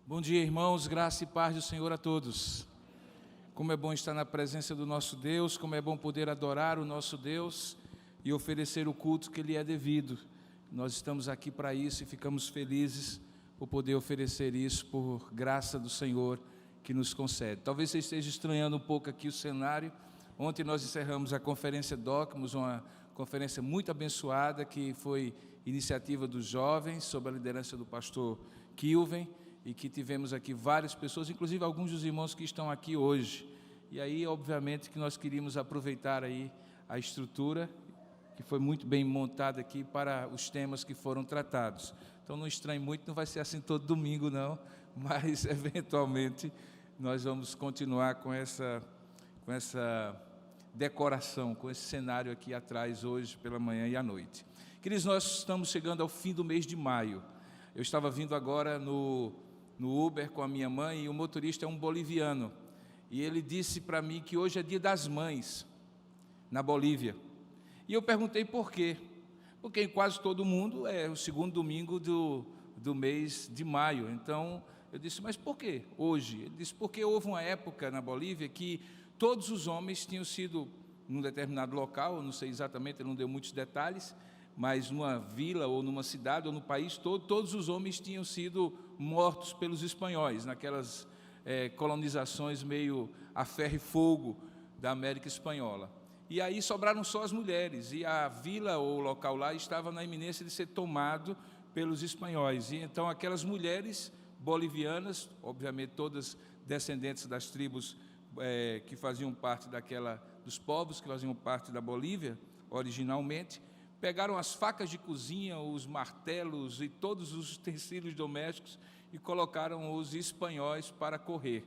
Bom dia, irmãos, graça e paz do Senhor a todos. Como é bom estar na presença do nosso Deus, como é bom poder adorar o nosso Deus e oferecer o culto que lhe é devido. Nós estamos aqui para isso e ficamos felizes por poder oferecer isso por graça do Senhor que nos concede. Talvez você esteja estranhando um pouco aqui o cenário. Ontem nós encerramos a conferência Docmos, uma conferência muito abençoada que foi iniciativa dos jovens, sob a liderança do pastor Kilven, e que tivemos aqui várias pessoas, inclusive alguns dos irmãos que estão aqui hoje. E aí, obviamente, que nós queríamos aproveitar aí a estrutura, que foi muito bem montada aqui para os temas que foram tratados. Então, não estranhe muito, não vai ser assim todo domingo, não, mas, eventualmente, nós vamos continuar com essa decoração, com esse cenário aqui atrás, hoje, pela manhã e à noite. Queridos, nós estamos chegando ao fim do mês de maio. Eu estava vindo agora no Uber com a minha mãe, e o motorista é um boliviano, e ele disse para mim que hoje é dia das mães, na Bolívia, e eu perguntei por quê, porque em quase todo mundo é o segundo domingo do mês de maio, então eu disse, mas por que hoje? Ele disse, porque houve uma época na Bolívia que todos os homens tinham sido, num determinado local, eu não sei exatamente, ele não deu muitos detalhes, mas numa vila ou numa cidade ou no país todo, todos os homens tinham sido mortos pelos espanhóis, naquelas colonizações meio a ferro e fogo da América Espanhola. E aí sobraram só as mulheres, e a vila ou o local lá estava na iminência de ser tomado pelos espanhóis. E então aquelas mulheres bolivianas, obviamente todas descendentes das tribos que faziam parte dos povos que faziam parte da Bolívia originalmente, pegaram as facas de cozinha, os martelos e todos os utensílios domésticos e colocaram os espanhóis para correr.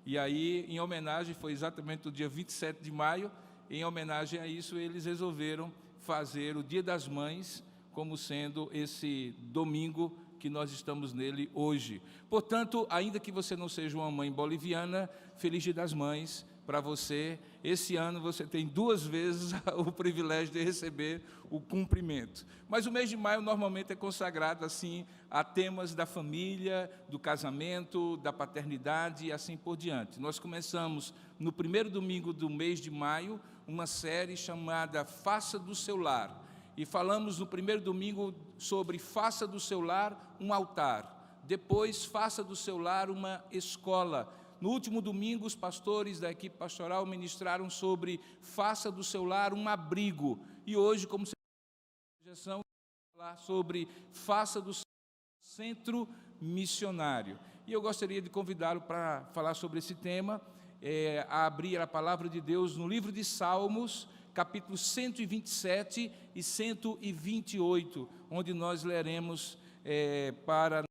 E aí, em homenagem, foi exatamente o dia 27 de maio, em homenagem a isso, eles resolveram fazer o Dia das Mães como sendo esse domingo que nós estamos nele hoje. Portanto, ainda que você não seja uma mãe boliviana, Feliz Dia das Mães para você. Esse ano você tem 2 vezes o privilégio de receber o cumprimento. Mas o mês de maio normalmente é consagrado assim a temas da família, do casamento, da paternidade e assim por diante. Nós começamos no primeiro domingo do mês de maio uma série chamada Faça do Seu Lar. E falamos no primeiro domingo sobre faça do seu lar um altar. Depois, faça do seu lar uma escola. No último domingo, os pastores da equipe pastoral ministraram sobre faça do seu lar um abrigo. E hoje, como projeção, falar sobre faça do seu centro missionário. E eu gostaria de convidá-lo para falar sobre esse tema, a abrir a palavra de Deus no livro de Salmos, capítulos 127 e 128, onde nós leremos para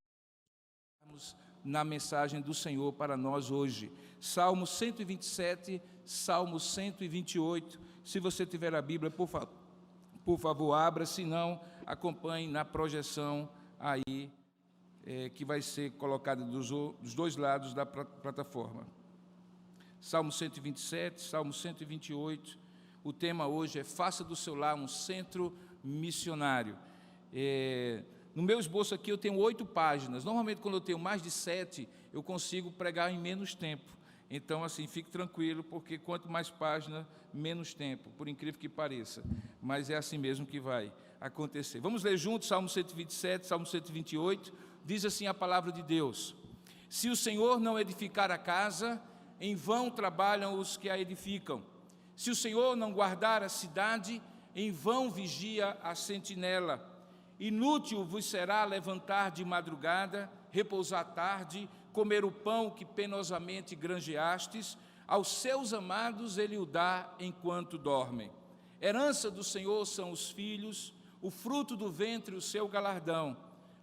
na mensagem do Senhor para nós hoje. Salmo 127, Salmo 128. Se você tiver a Bíblia, por favor, abra, se não, acompanhe na projeção aí, que vai ser colocada dos dois lados da plataforma. Salmo 127, Salmo 128. O tema hoje é Faça do seu lar um centro missionário. No meu esboço aqui eu tenho 8 páginas. Normalmente, quando eu tenho mais de 7, eu consigo pregar em menos tempo. Então, assim, fique tranquilo, porque quanto mais página, menos tempo, por incrível que pareça. Mas é assim mesmo que vai acontecer. Vamos ler juntos Salmo 127, Salmo 128. Diz assim a palavra de Deus: Se o Senhor não edificar a casa, em vão trabalham os que a edificam. Se o Senhor não guardar a cidade, em vão vigia a sentinela. Inútil vos será levantar de madrugada, repousar tarde, comer o pão que penosamente granjeastes. Aos seus amados ele o dá enquanto dormem. Herança do Senhor são os filhos, o fruto do ventre o seu galardão.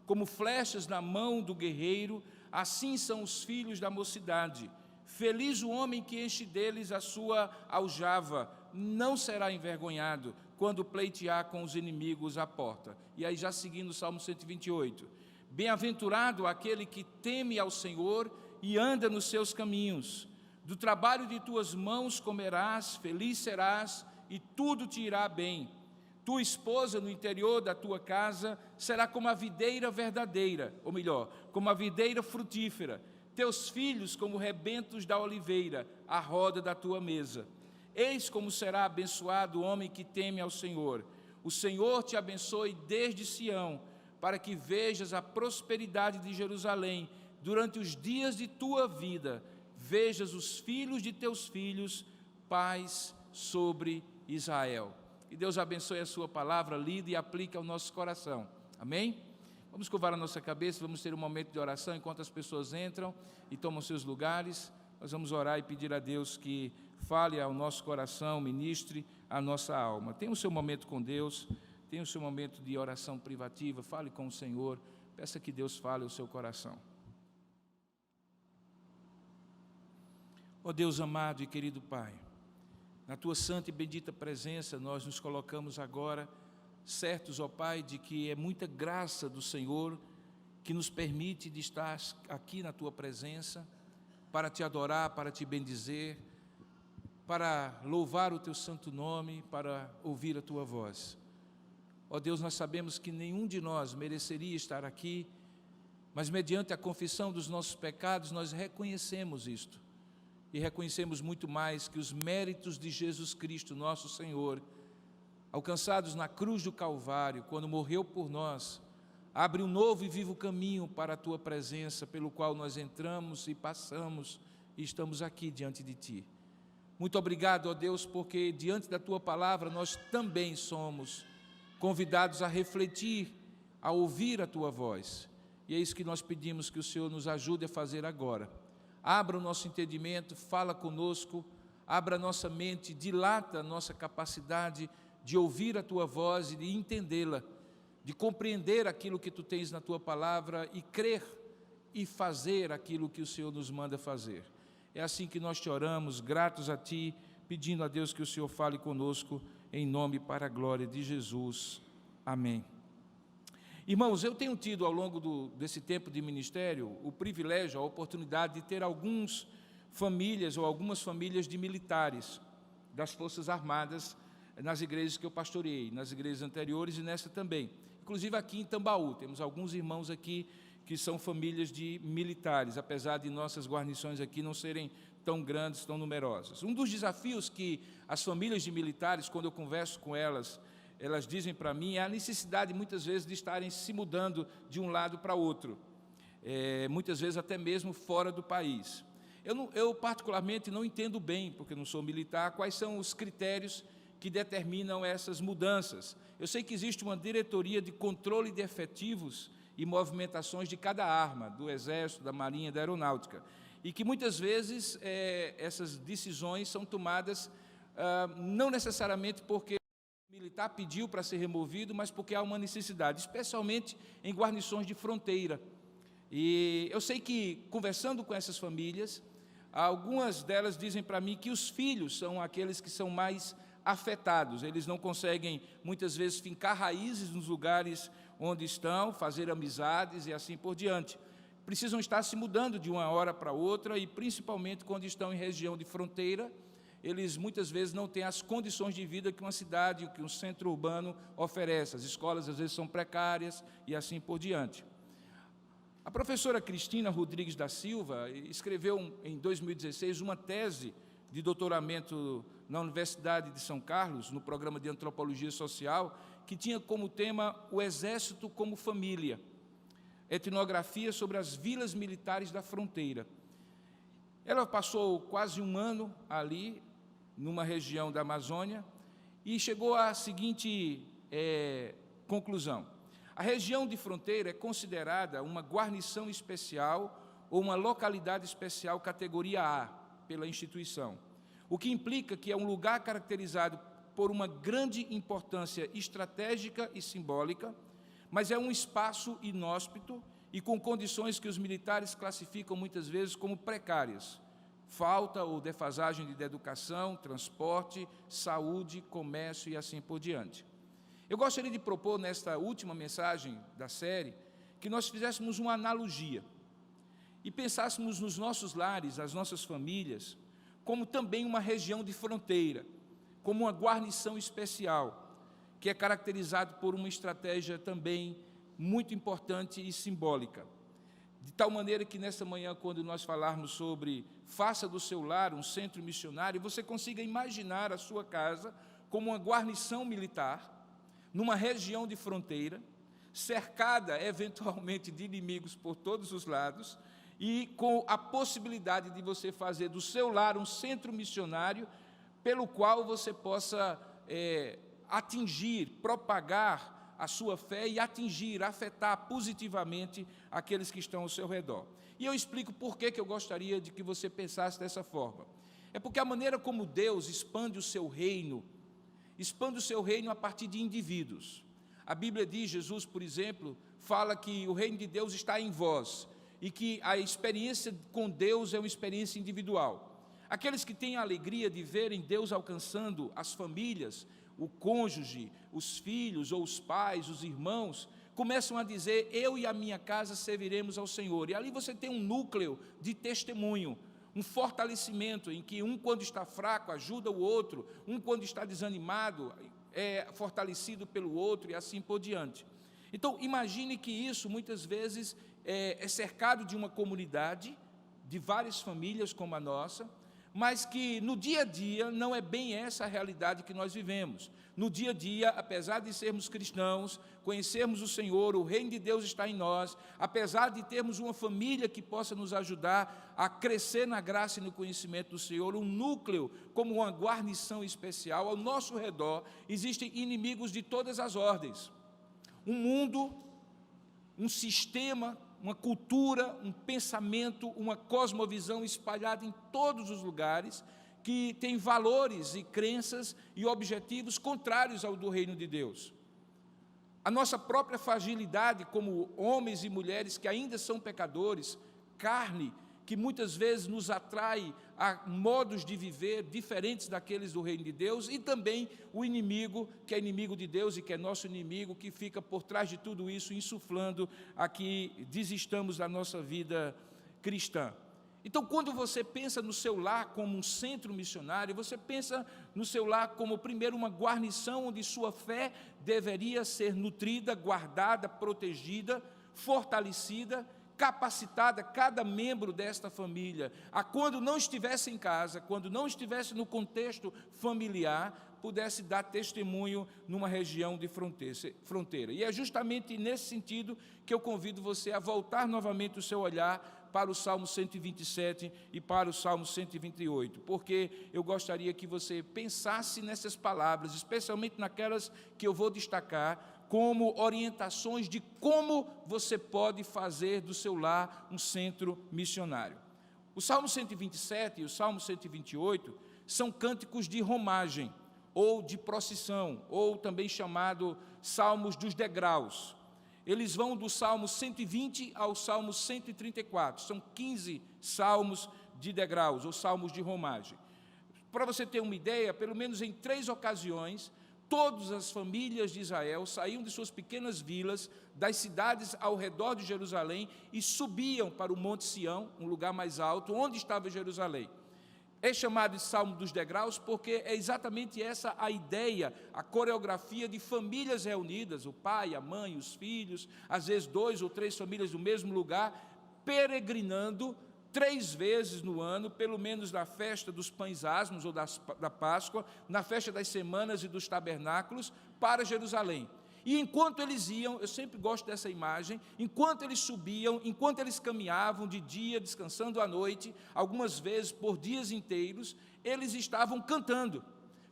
Como flechas na mão do guerreiro, assim são os filhos da mocidade. Feliz o homem que enche deles a sua aljava, não será envergonhado quando pleitear com os inimigos à porta. E aí, já seguindo o Salmo 128, bem-aventurado aquele que teme ao Senhor e anda nos seus caminhos. Do trabalho de tuas mãos comerás, feliz serás, e tudo te irá bem. Tua esposa no interior da tua casa será como a videira verdadeira, ou melhor, como a videira frutífera. Teus filhos como rebentos da oliveira, à roda da tua mesa. Eis como será abençoado o homem que teme ao Senhor. O Senhor te abençoe desde Sião, para que vejas a prosperidade de Jerusalém durante os dias de tua vida. Vejas os filhos de teus filhos, paz sobre Israel. Que Deus abençoe a sua palavra, lida e aplique ao nosso coração. Amém? Vamos curvar a nossa cabeça, vamos ter um momento de oração enquanto as pessoas entram e tomam seus lugares. Nós vamos orar e pedir a Deus que fale ao nosso coração, ministre a nossa alma. Tenha o seu momento com Deus, tenha o seu momento de oração privativa, fale com o Senhor, peça que Deus fale ao seu coração. Ó Deus amado e querido Pai, na Tua santa e bendita presença nós nos colocamos agora, certos, ó Pai, de que é muita graça do Senhor que nos permite de estar aqui na Tua presença, para Te adorar, para Te bendizer, para louvar o Teu santo nome, para ouvir a Tua voz. Ó Deus, nós sabemos que nenhum de nós mereceria estar aqui, mas mediante a confissão dos nossos pecados, nós reconhecemos isto. E reconhecemos muito mais que os méritos de Jesus Cristo, nosso Senhor, alcançados na cruz do Calvário, quando morreu por nós, abre um novo e vivo caminho para a Tua presença, pelo qual nós entramos e passamos e estamos aqui diante de Ti. Muito obrigado, ó Deus, porque diante da Tua palavra nós também somos convidados a refletir, a ouvir a Tua voz. E é isso que nós pedimos que o Senhor nos ajude a fazer agora. Abra o nosso entendimento, fala conosco, abra a nossa mente, dilata a nossa capacidade de ouvir a Tua voz e de entendê-la, de compreender aquilo que Tu tens na Tua palavra e crer e fazer aquilo que o Senhor nos manda fazer. É assim que nós te oramos, gratos a Ti, pedindo a Deus que o Senhor fale conosco, em nome e para a glória de Jesus. Amém. Irmãos, eu tenho tido ao longo desse tempo de ministério o privilégio, a oportunidade de ter algumas famílias de militares das Forças Armadas nas igrejas que eu pastoreei, nas igrejas anteriores e nessa também. Inclusive aqui em Tambaú, temos alguns irmãos aqui que são famílias de militares, apesar de nossas guarnições aqui não serem tão grandes, tão numerosas. Um dos desafios que as famílias de militares, quando eu converso com elas dizem para mim, é a necessidade muitas vezes de estarem se mudando de um lado para outro, muitas vezes até mesmo fora do país. Eu particularmente não entendo bem, porque não sou militar, quais são os critérios que determinam essas mudanças. Eu sei que existe uma diretoria de controle de efetivos e movimentações de cada arma, do Exército, da Marinha, da Aeronáutica, e que muitas vezes essas decisões são tomadas não necessariamente porque o militar pediu para ser removido, mas porque há uma necessidade, especialmente em guarnições de fronteira. E eu sei que, conversando com essas famílias, algumas delas dizem para mim que os filhos são aqueles que são mais afetados. Eles não conseguem, muitas vezes, fincar raízes nos lugares onde estão, fazer amizades e assim por diante. Precisam estar se mudando de uma hora para outra e, principalmente, quando estão em região de fronteira, eles muitas vezes não têm as condições de vida que uma cidade, que um centro urbano oferece. As escolas às vezes são precárias e assim por diante. A professora Cristina Rodrigues da Silva escreveu em 2016 uma tese de doutoramento na Universidade de São Carlos, no programa de Antropologia Social, que tinha como tema o Exército como Família, etnografia sobre as vilas militares da fronteira. Ela passou quase um ano ali, numa região da Amazônia, e chegou à seguinte conclusão. A região de fronteira é considerada uma guarnição especial ou uma localidade especial categoria A, pela instituição, o que implica que é um lugar caracterizado por uma grande importância estratégica e simbólica, mas é um espaço inóspito e com condições que os militares classificam muitas vezes como precárias. Falta ou defasagem de educação, transporte, saúde, comércio e assim por diante. Eu gostaria de propor, nesta última mensagem da série, que nós fizéssemos uma analogia e pensássemos nos nossos lares, as nossas famílias, como também uma região de fronteira, como uma guarnição especial, que é caracterizado por uma estratégia também muito importante e simbólica. De tal maneira que nessa manhã, quando nós falarmos sobre faça do seu lar um centro missionário, você consiga imaginar a sua casa como uma guarnição militar, numa região de fronteira, cercada eventualmente de inimigos por todos os lados, e com a possibilidade de você fazer do seu lar um centro missionário, pelo qual você possa atingir, propagar a sua fé e atingir, afetar positivamente aqueles que estão ao seu redor. E eu explico por que eu gostaria de que você pensasse dessa forma. É porque a maneira como Deus expande o seu reino a partir de indivíduos. A Bíblia diz, Jesus, por exemplo, fala que o reino de Deus está em vós e que a experiência com Deus é uma experiência individual. Aqueles que têm a alegria de verem Deus alcançando as famílias, o cônjuge, os filhos ou os pais, os irmãos, começam a dizer, eu e a minha casa serviremos ao Senhor. E ali você tem um núcleo de testemunho, um fortalecimento em que um, quando está fraco, ajuda o outro, um, quando está desanimado, é fortalecido pelo outro e assim por diante. Então, imagine que isso, muitas vezes, é cercado de uma comunidade, de várias famílias como a nossa, mas que no dia a dia não é bem essa a realidade que nós vivemos. No dia a dia, apesar de sermos cristãos, conhecermos o Senhor, o reino de Deus está em nós, apesar de termos uma família que possa nos ajudar a crescer na graça e no conhecimento do Senhor, um núcleo como uma guarnição especial, ao nosso redor existem inimigos de todas as ordens. Um mundo, um sistema, uma cultura, um pensamento, uma cosmovisão espalhada em todos os lugares, que tem valores e crenças e objetivos contrários ao do reino de Deus. A nossa própria fragilidade como homens e mulheres que ainda são pecadores, carne, que muitas vezes nos atrai a modos de viver diferentes daqueles do reino de Deus, e também o inimigo, que é inimigo de Deus e que é nosso inimigo, que fica por trás de tudo isso, insuflando a que desistamos da nossa vida cristã. Então, quando você pensa no seu lar como um centro missionário, você pensa no seu lar como, primeiro, uma guarnição onde sua fé deveria ser nutrida, guardada, protegida, fortalecida, capacitada, cada membro desta família, a quando não estivesse em casa, quando não estivesse no contexto familiar, pudesse dar testemunho numa região de fronteira. E é justamente nesse sentido que eu convido você a voltar novamente o seu olhar para o Salmo 127 e para o Salmo 128, porque eu gostaria que você pensasse nessas palavras, especialmente naquelas que eu vou destacar, como orientações de como você pode fazer do seu lar um centro missionário. O Salmo 127 e o Salmo 128 são cânticos de romagem, ou de procissão, ou também chamado Salmos dos degraus. Eles vão do Salmo 120 ao Salmo 134, são 15 salmos de degraus, ou salmos de romagem. Para você ter uma ideia, pelo menos em 3 ocasiões, todas as famílias de Israel saíam de suas pequenas vilas, das cidades ao redor de Jerusalém, e subiam para o Monte Sião, um lugar mais alto, onde estava Jerusalém. É chamado de Salmo dos degraus porque é exatamente essa a ideia, a coreografia de famílias reunidas, o pai, a mãe, os filhos, às vezes 2 ou 3 famílias do mesmo lugar, peregrinando 3 vezes no ano, pelo menos na festa dos pães asmos ou da Páscoa, na festa das semanas e dos tabernáculos, para Jerusalém. E enquanto eles iam, eu sempre gosto dessa imagem, enquanto eles subiam, enquanto eles caminhavam de dia, descansando à noite, algumas vezes por dias inteiros, eles estavam cantando,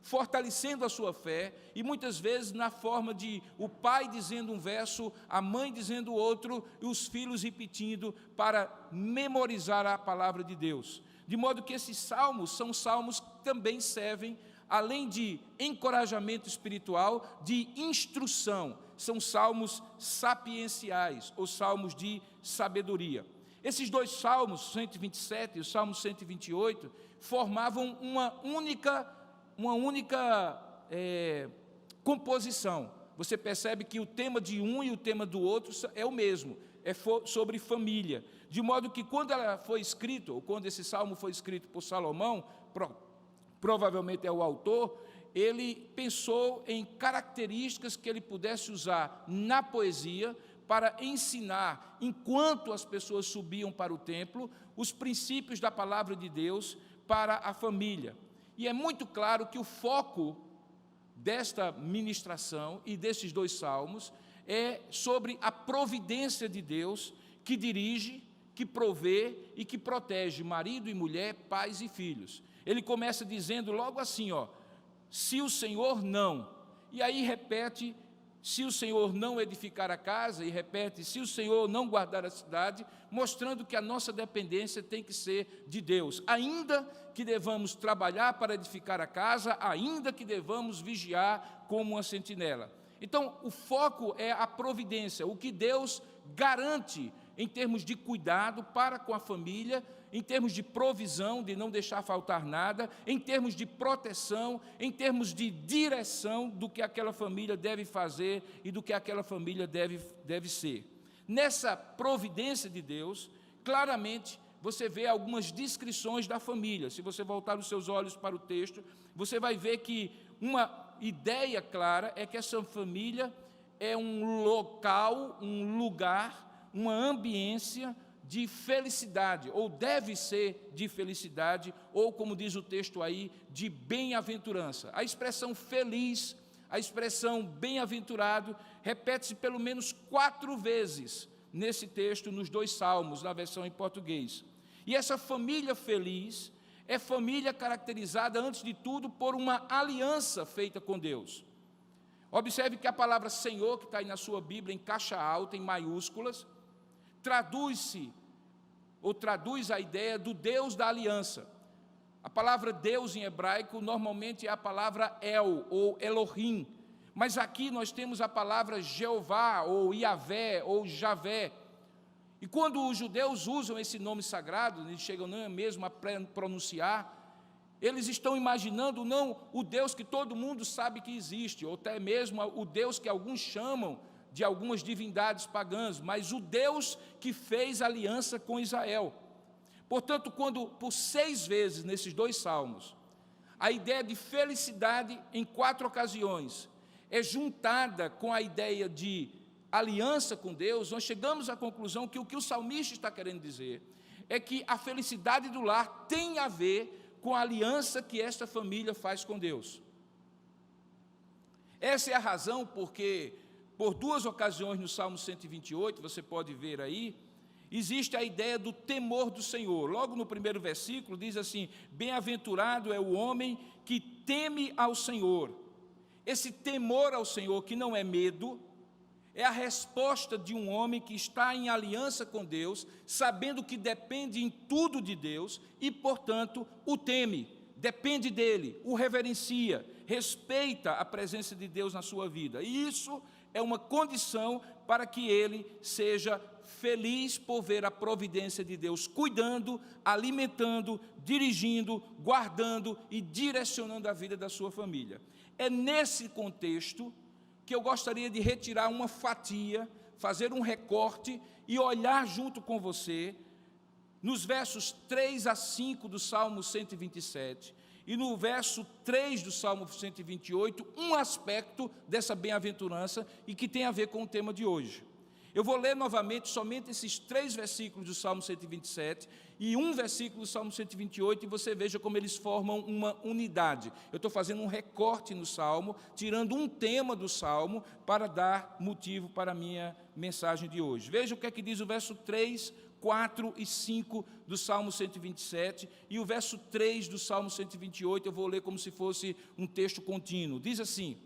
fortalecendo a sua fé, e muitas vezes na forma de o pai dizendo um verso, a mãe dizendo outro, e os filhos repetindo para memorizar a palavra de Deus. De modo que esses salmos são salmos que também servem, além de encorajamento espiritual, de instrução. São salmos sapienciais, ou salmos de sabedoria. Esses 2 salmos, 127 e o Salmo 128, formavam uma única composição. Você percebe que o tema de um e o tema do outro é o mesmo, é sobre família. De modo que quando ela foi escrita, ou quando esse salmo foi escrito por Salomão, provavelmente é o autor, ele pensou em características que ele pudesse usar na poesia para ensinar, enquanto as pessoas subiam para o templo, os princípios da palavra de Deus para a família. E é muito claro que o foco desta ministração e desses 2 salmos é sobre a providência de Deus que dirige, que provê e que protege marido e mulher, pais e filhos. Ele começa dizendo logo assim, se o Senhor não, e aí repete, se o Senhor não edificar a casa, e repete, se o Senhor não guardar a cidade, mostrando que a nossa dependência tem que ser de Deus, ainda que devamos trabalhar para edificar a casa, ainda que devamos vigiar como uma sentinela. Então, o foco é a providência, o que Deus garante em termos de cuidado para com a família, em termos de provisão, de não deixar faltar nada, em termos de proteção, em termos de direção do que aquela família deve fazer e do que aquela família deve ser. Nessa providência de Deus, claramente, você vê algumas descrições da família. Se você voltar os seus olhos para o texto, você vai ver que uma ideia clara é que essa família é um local, um lugar, uma ambiência de felicidade, ou deve ser de felicidade, ou como diz o texto aí, de bem-aventurança. A expressão feliz, a expressão bem-aventurado, repete-se pelo menos 4 vezes nesse texto, nos 2 salmos, na versão em português. E essa família feliz é família caracterizada, antes de tudo, por uma aliança feita com Deus. Observe que a palavra Senhor, que está aí na sua Bíblia, em caixa alta, em maiúsculas, traduz a ideia do Deus da aliança. A palavra Deus em hebraico normalmente é a palavra El ou Elohim, mas aqui nós temos a palavra Jeová ou Iavé ou Javé. E quando os judeus usam esse nome sagrado, eles chegam nem mesmo a pronunciar, eles estão imaginando não o Deus que todo mundo sabe que existe, ou até mesmo o Deus que alguns chamam de algumas divindades pagãs, mas o Deus que fez aliança com Israel. Portanto, quando por 6 vezes nesses 2 salmos, a ideia de felicidade em 4 ocasiões é juntada com a ideia de aliança com Deus, nós chegamos à conclusão que o que o salmista está querendo dizer é que a felicidade do lar tem a ver com a aliança que esta família faz com Deus. Essa é a razão porque, por 2 ocasiões no Salmo 128, você pode ver aí, existe a ideia do temor do Senhor. Logo no primeiro versículo diz assim: bem-aventurado é o homem que teme ao Senhor. Esse temor ao Senhor, que não é medo, é a resposta de um homem que está em aliança com Deus, sabendo que depende em tudo de Deus e, portanto, o teme, depende dele, o reverencia, respeita a presença de Deus na sua vida. E isso é uma condição para que ele seja feliz por ver a providência de Deus cuidando, alimentando, dirigindo, guardando e direcionando a vida da sua família. É nesse contexto que eu gostaria de retirar uma fatia, fazer um recorte e olhar junto com você, nos versos 3 a 5 do Salmo 127, e no verso 3 do Salmo 128, um aspecto dessa bem-aventurança e que tem a ver com o tema de hoje. Eu vou ler novamente somente esses 3 versículos do Salmo 127 e um versículo do Salmo 128, e você veja como eles formam uma unidade. Eu estou fazendo um recorte no Salmo, tirando um tema do Salmo para dar motivo para a minha mensagem de hoje. Veja o que é que diz o verso 3, 4 e 5 do Salmo 127 e o verso 3 do Salmo 128, eu vou ler como se fosse um texto contínuo. Diz assim: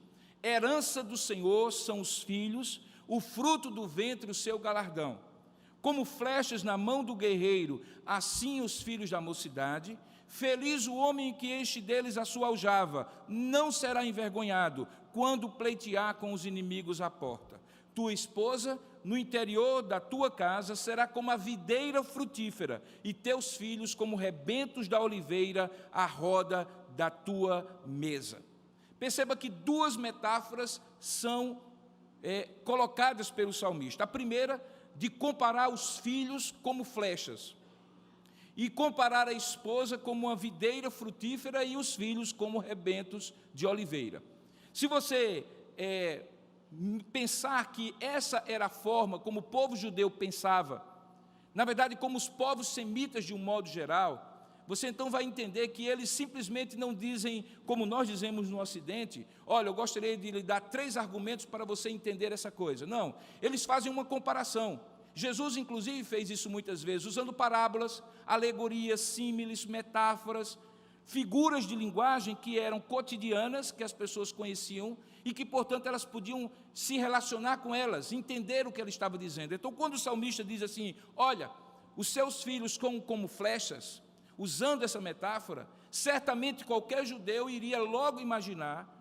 herança do Senhor são os filhos, o fruto do ventre o seu galardão. Como flechas na mão do guerreiro, assim os filhos da mocidade. Feliz o homem que enche deles a sua aljava, não será envergonhado quando pleitear com os inimigos à porta. Tua esposa, no interior da tua casa, será como a videira frutífera, e teus filhos como rebentos da oliveira à roda da tua mesa. Perceba que 2 metáforas são colocadas pelo salmista. A primeira, de comparar os filhos como flechas. e comparar a esposa como uma videira frutífera e os filhos como rebentos de oliveira. Se você pensar que essa era a forma como o povo judeu pensava, na verdade, como os povos semitas de um modo geral, você então vai entender que eles simplesmente não dizem, como nós dizemos no Ocidente, olha, eu gostaria de lhe dar 3 argumentos para você entender essa coisa. Não, eles fazem uma comparação. Jesus, inclusive, fez isso muitas vezes, usando parábolas, alegorias, símiles, metáforas, figuras de linguagem que eram cotidianas, que as pessoas conheciam, e que, portanto, elas podiam se relacionar com elas, entender o que ele estava dizendo. Então, quando o salmista diz assim, olha, os seus filhos como flechas, usando essa metáfora, certamente qualquer judeu iria logo imaginar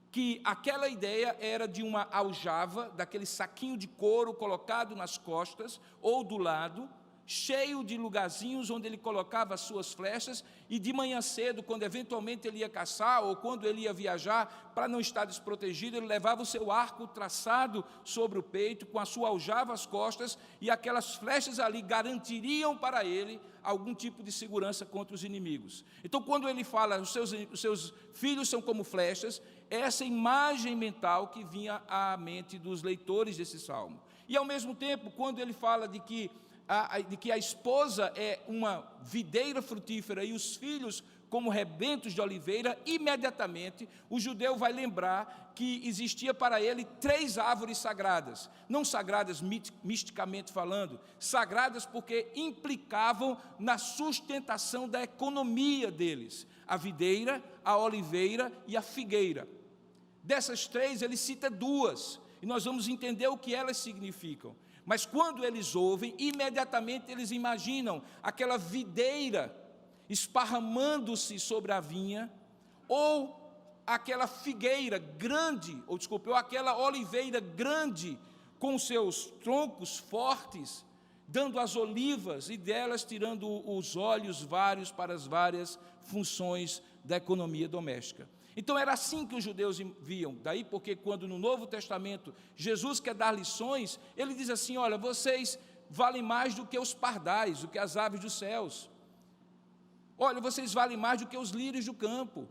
que aquela ideia era de uma aljava, daquele saquinho de couro colocado nas costas ou do lado, cheio de lugarzinhos onde ele colocava as suas flechas, e de manhã cedo, quando eventualmente ele ia caçar, ou quando ele ia viajar, para não estar desprotegido, ele levava o seu arco traçado sobre o peito, com a sua aljava às costas, e aquelas flechas ali garantiriam para ele algum tipo de segurança contra os inimigos. Então, quando ele fala, os seus filhos são como flechas, essa imagem mental que vinha à mente dos leitores desse salmo. E, ao mesmo tempo, quando ele fala de que a esposa é uma videira frutífera e os filhos como rebentos de oliveira, imediatamente o judeu vai lembrar que existia para ele 3 árvores sagradas, não sagradas misticamente falando, sagradas porque implicavam na sustentação da economia deles, a videira, a oliveira e a figueira. Dessas 3, ele cita 2, e nós vamos entender o que elas significam. Mas quando eles ouvem, imediatamente eles imaginam aquela videira esparramando-se sobre a vinha, ou aquela figueira grande, ou aquela oliveira grande, com seus troncos fortes, dando as olivas e delas tirando os óleos vários para as várias funções da economia doméstica. Então era assim que os judeus viam, daí porque quando no Novo Testamento Jesus quer dar lições, ele diz assim, olha, vocês valem mais do que os pardais, do que as aves dos céus. Olha, vocês valem mais do que os lírios do campo.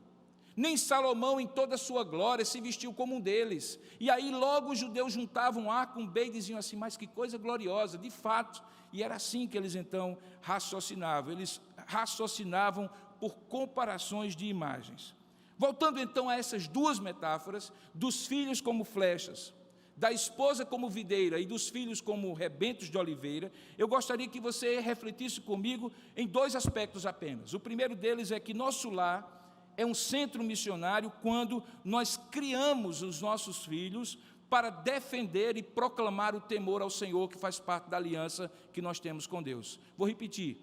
Nem Salomão em toda a sua glória se vestiu como um deles. E aí logo os judeus juntavam A com B e diziam assim, mas que coisa gloriosa, de fato. E era assim que eles então raciocinavam, eles raciocinavam por comparações de imagens. Voltando então a essas 2 metáforas, dos filhos como flechas, da esposa como videira e dos filhos como rebentos de oliveira, eu gostaria que você refletisse comigo em 2 aspectos apenas. O primeiro deles é que nosso lar é um centro missionário quando nós criamos os nossos filhos para defender e proclamar o temor ao Senhor, que faz parte da aliança que nós temos com Deus. Vou repetir.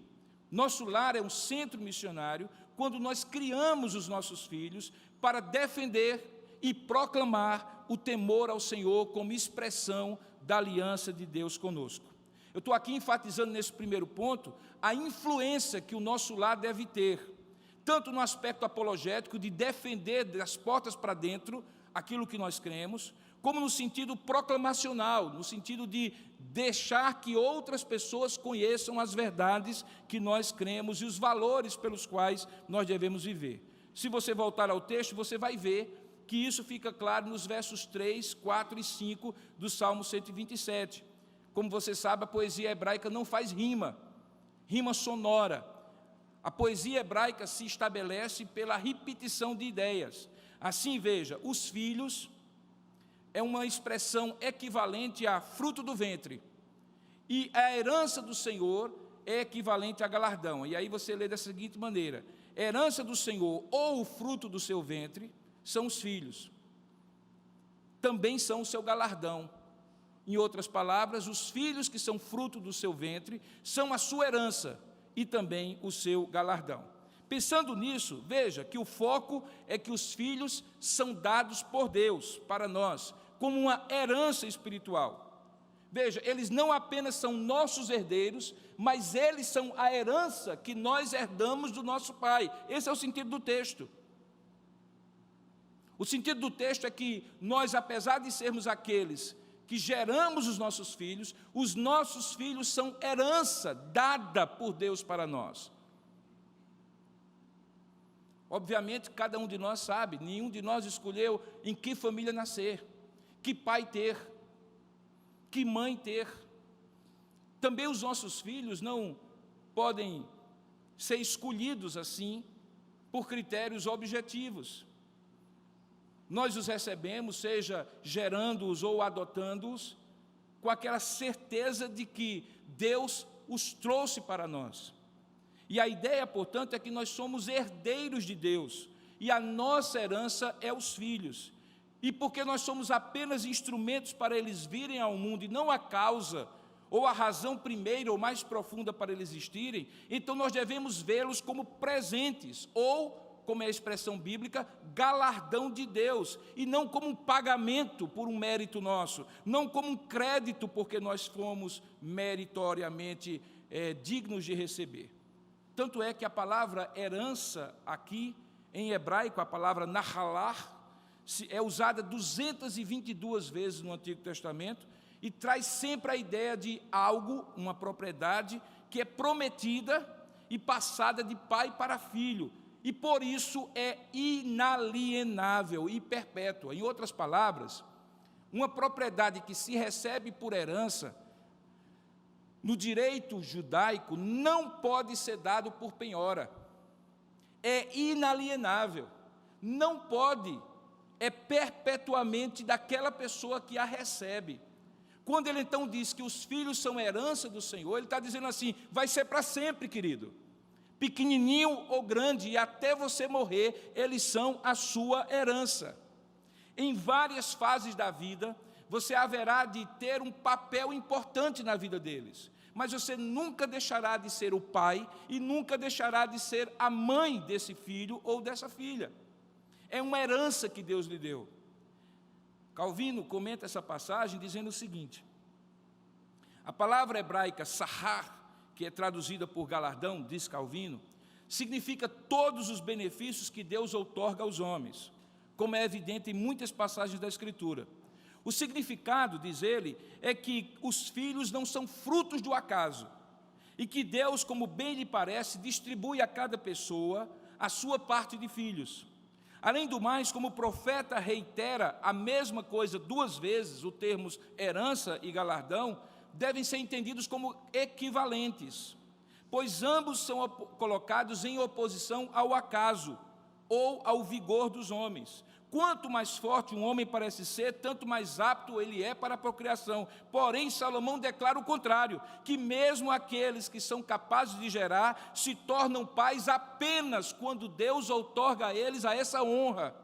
Nosso lar é um centro missionário quando nós criamos os nossos filhos para defender e proclamar o temor ao Senhor como expressão da aliança de Deus conosco. Eu estou aqui enfatizando nesse primeiro ponto a influência que o nosso lar deve ter, tanto no aspecto apologético de defender das portas para dentro aquilo que nós cremos, como no sentido proclamacional, no sentido de deixar que outras pessoas conheçam as verdades que nós cremos e os valores pelos quais nós devemos viver. Se você voltar ao texto, você vai ver que isso fica claro nos versos 3, 4 e 5 do Salmo 127. Como você sabe, a poesia hebraica não faz rima sonora. A poesia hebraica se estabelece pela repetição de ideias. Assim, veja, os filhos é uma expressão equivalente a fruto do ventre, e a herança do Senhor é equivalente a galardão. E aí você lê da seguinte maneira: herança do Senhor ou o fruto do seu ventre são os filhos, também são o seu galardão. Em outras palavras, os filhos que são fruto do seu ventre são a sua herança e também o seu galardão. Pensando nisso, veja que o foco é que os filhos são dados por Deus para nós, como uma herança espiritual. Veja, eles não apenas são nossos herdeiros, mas eles são a herança que nós herdamos do nosso Pai. Esse é o sentido do texto. O sentido do texto é que nós, apesar de sermos aqueles que geramos os nossos filhos são herança dada por Deus para nós. Obviamente, cada um de nós sabe, nenhum de nós escolheu em que família nascer, que pai ter, que mãe ter. Também os nossos filhos não podem ser escolhidos assim, por critérios objetivos. Nós os recebemos, seja gerando-os ou adotando-os, com aquela certeza de que Deus os trouxe para nós. E a ideia, portanto, é que nós somos herdeiros de Deus, e a nossa herança é os filhos. E porque nós somos apenas instrumentos para eles virem ao mundo, e não a causa, ou a razão primeira ou mais profunda para eles existirem, então nós devemos vê-los como presentes, ou, como é a expressão bíblica, galardão de Deus, e não como um pagamento por um mérito nosso, não como um crédito porque nós fomos meritoriamente dignos de receber. Tanto é que a palavra herança aqui, em hebraico, a palavra nahalar, é usada 222 vezes no Antigo Testamento, e traz sempre a ideia de algo, uma propriedade, que é prometida e passada de pai para filho, e por isso é inalienável e perpétua. Em outras palavras, uma propriedade que se recebe por herança, no direito judaico, não pode ser dado por penhora. É inalienável, não pode, é perpetuamente daquela pessoa que a recebe. Quando ele então diz que os filhos são herança do Senhor, ele está dizendo assim, vai ser para sempre, querido. Pequenininho ou grande, e até você morrer, eles são a sua herança. Em várias fases da vida, você haverá de ter um papel importante na vida deles, mas você nunca deixará de ser o pai e nunca deixará de ser a mãe desse filho ou dessa filha. É uma herança que Deus lhe deu. Calvino comenta essa passagem dizendo o seguinte: a palavra hebraica sahar, que é traduzida por galardão, diz Calvino, significa todos os benefícios que Deus outorga aos homens, como é evidente em muitas passagens da Escritura. O significado, diz ele, é que os filhos não são frutos do acaso, e que Deus, como bem lhe parece, distribui a cada pessoa a sua parte de filhos. Além do mais, como o profeta reitera a mesma coisa duas vezes, os termos herança e galardão devem ser entendidos como equivalentes, pois ambos são colocados em oposição ao acaso ou ao vigor dos homens. Quanto mais forte um homem parece ser, tanto mais apto ele é para a procriação. Porém, Salomão declara o contrário, que mesmo aqueles que são capazes de gerar se tornam pais apenas quando Deus outorga a eles essa honra.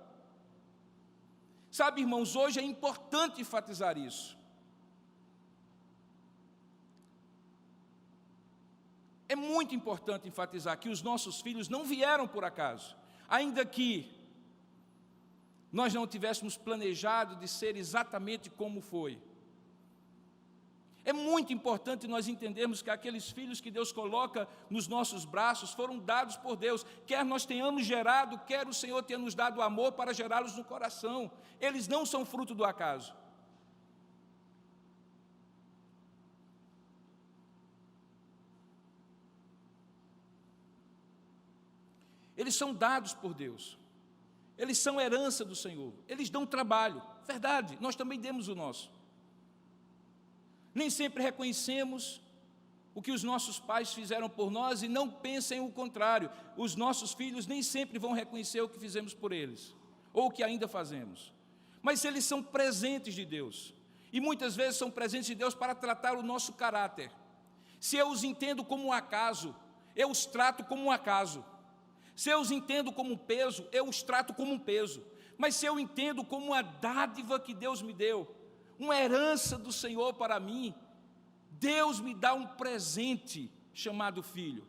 Sabe, irmãos, hoje é importante enfatizar isso. É muito importante enfatizar que os nossos filhos não vieram por acaso, ainda que nós não tivéssemos planejado de ser exatamente como foi. É muito importante nós entendermos que aqueles filhos que Deus coloca nos nossos braços foram dados por Deus, quer nós tenhamos gerado, quer o Senhor tenha nos dado amor para gerá-los no coração. Eles não são fruto do acaso. Eles são dados por Deus. Eles são herança do Senhor, eles dão trabalho, verdade, nós também demos o nosso. Nem sempre reconhecemos o que os nossos pais fizeram por nós e não pensem o contrário, os nossos filhos nem sempre vão reconhecer o que fizemos por eles, ou o que ainda fazemos. Mas eles são presentes de Deus, e muitas vezes são presentes de Deus para tratar o nosso caráter. Se eu os entendo como um acaso, eu os trato como um acaso. Se eu os entendo como um peso, eu os trato como um peso. Mas se eu entendo como uma dádiva que Deus me deu, uma herança do Senhor para mim, Deus me dá um presente chamado filho.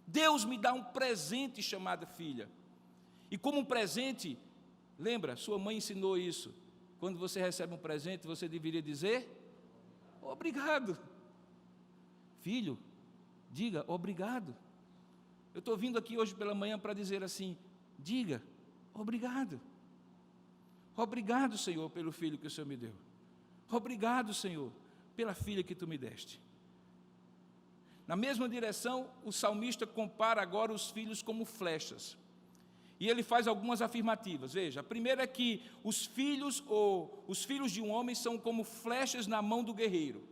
Deus me dá um presente chamado filha. E como um presente, lembra, sua mãe ensinou isso. Quando você recebe um presente, você deveria dizer, obrigado. Filho, diga obrigado. Eu estou vindo aqui hoje pela manhã para dizer assim, diga, obrigado. Obrigado, Senhor, pelo filho que o Senhor me deu. Obrigado, Senhor, pela filha que tu me deste. Na mesma direção, o salmista compara agora os filhos como flechas. E ele faz algumas afirmativas. Veja, a primeira é que os filhos de um homem são como flechas na mão do guerreiro.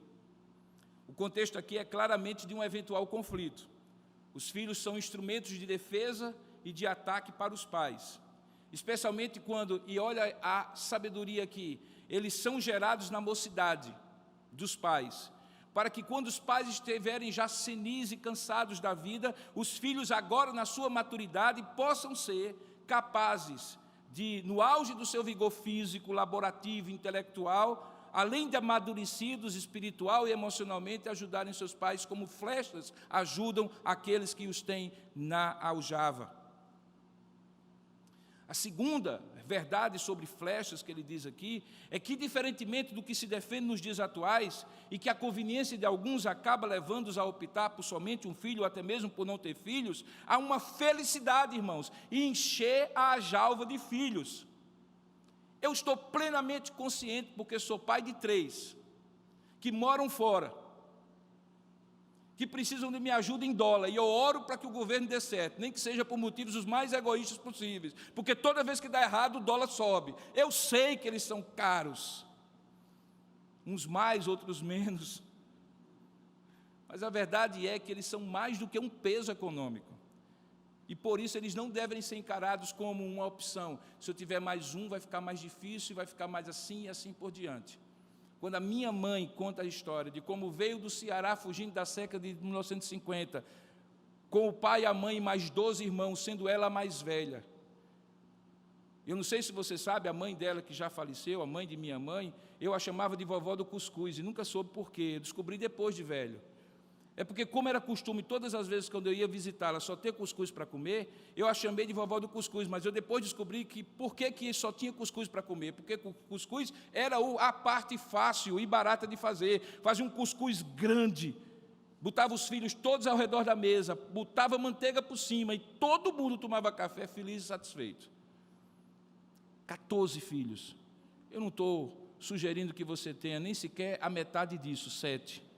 O contexto aqui é claramente de um eventual conflito. Os filhos são instrumentos de defesa e de ataque para os pais. Especialmente quando, e olha a sabedoria aqui, eles são gerados na mocidade dos pais, para que quando os pais estiverem já senis e cansados da vida, os filhos agora na sua maturidade possam ser capazes de, no auge do seu vigor físico, laborativo, intelectual, além de amadurecidos espiritual e emocionalmente, ajudarem seus pais como flechas ajudam aqueles que os têm na aljava. A segunda verdade sobre flechas que ele diz aqui é que, diferentemente do que se defende nos dias atuais e que a conveniência de alguns acaba levando-os a optar por somente um filho ou até mesmo por não ter filhos, há uma felicidade, irmãos, em encher a aljava de filhos. Eu estou plenamente consciente, porque sou pai de 3, que moram fora, que precisam de minha ajuda em dólar, e eu oro para que o governo dê certo, nem que seja por motivos os mais egoístas possíveis, porque toda vez que dá errado o dólar sobe. Eu sei que eles são caros, uns mais, outros menos, mas a verdade é que eles são mais do que um peso econômico, e por isso eles não devem ser encarados como uma opção. Se eu tiver mais um, vai ficar mais difícil, vai ficar mais assim e assim por diante. Quando a minha mãe conta a história de como veio do Ceará fugindo da seca de 1950, com o pai e a mãe e mais 12 irmãos, sendo ela a mais velha. Eu não sei se você sabe, a mãe dela que já faleceu, a mãe de minha mãe, eu a chamava de vovó do cuscuz e nunca soube por quê. Eu descobri depois de velho. É porque, como era costume, todas as vezes quando eu ia visitá-la, só ter cuscuz para comer, eu a chamei de vovó do cuscuz, mas eu depois descobri que por que só tinha cuscuz para comer, porque o cuscuz era a parte fácil e barata de fazer. Fazia um cuscuz grande, botava os filhos todos ao redor da mesa, botava manteiga por cima e todo mundo tomava café feliz e satisfeito. 14 filhos. Eu não estou sugerindo que você tenha nem sequer a metade disso, 7.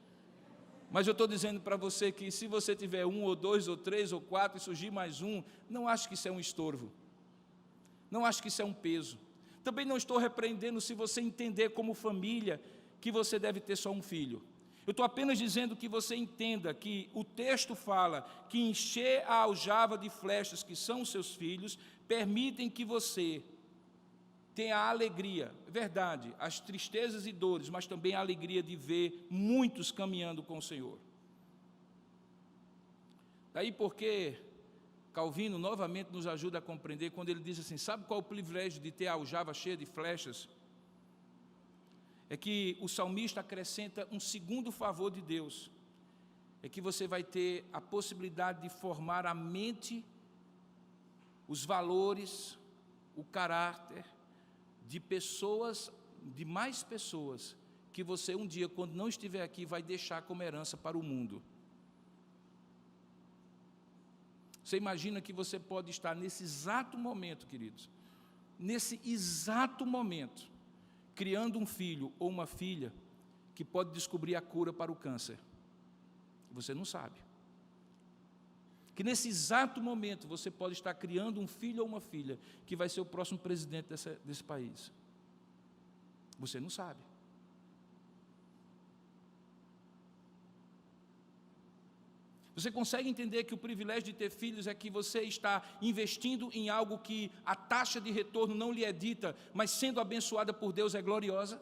Mas eu estou dizendo para você que se você tiver 1, ou 2, ou 3, ou 4 e surgir mais um, não acho que isso é um estorvo. Não acho que isso é um peso. Também não estou repreendendo se você entender como família que você deve ter só um filho. Eu estou apenas dizendo que você entenda que o texto fala que encher a aljava de flechas que são os seus filhos permitem que você tenha a alegria, verdade, as tristezas e dores, mas também a alegria de ver muitos caminhando com o Senhor. Daí porque Calvino novamente nos ajuda a compreender quando ele diz assim, sabe qual é o privilégio de ter a aljava cheia de flechas? É que o salmista acrescenta um segundo favor de Deus, é que você vai ter a possibilidade de formar a mente, os valores, o caráter, de pessoas, de mais pessoas, que você um dia, quando não estiver aqui, vai deixar como herança para o mundo. Você imagina que você pode estar nesse exato momento, queridos, nesse exato momento, criando um filho ou uma filha que pode descobrir a cura para o câncer. Você não sabe. Que nesse exato momento você pode estar criando um filho ou uma filha que vai ser o próximo presidente desse país. Você não sabe. Você consegue entender que o privilégio de ter filhos é que você está investindo em algo que a taxa de retorno não lhe é dita, mas sendo abençoada por Deus é gloriosa?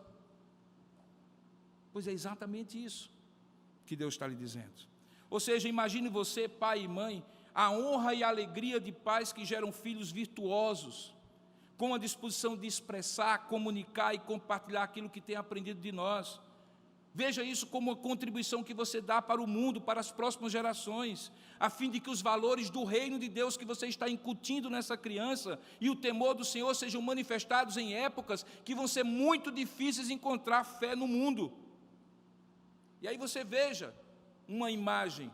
Pois é exatamente isso que Deus está lhe dizendo. Ou seja, imagine você, pai e mãe, a honra e a alegria de pais que geram filhos virtuosos, com a disposição de expressar, comunicar e compartilhar aquilo que tem aprendido de nós. Veja isso como uma contribuição que você dá para o mundo, para as próximas gerações, a fim de que os valores do reino de Deus que você está incutindo nessa criança e o temor do Senhor sejam manifestados em épocas que vão ser muito difíceis encontrar fé no mundo. E aí você veja uma imagem.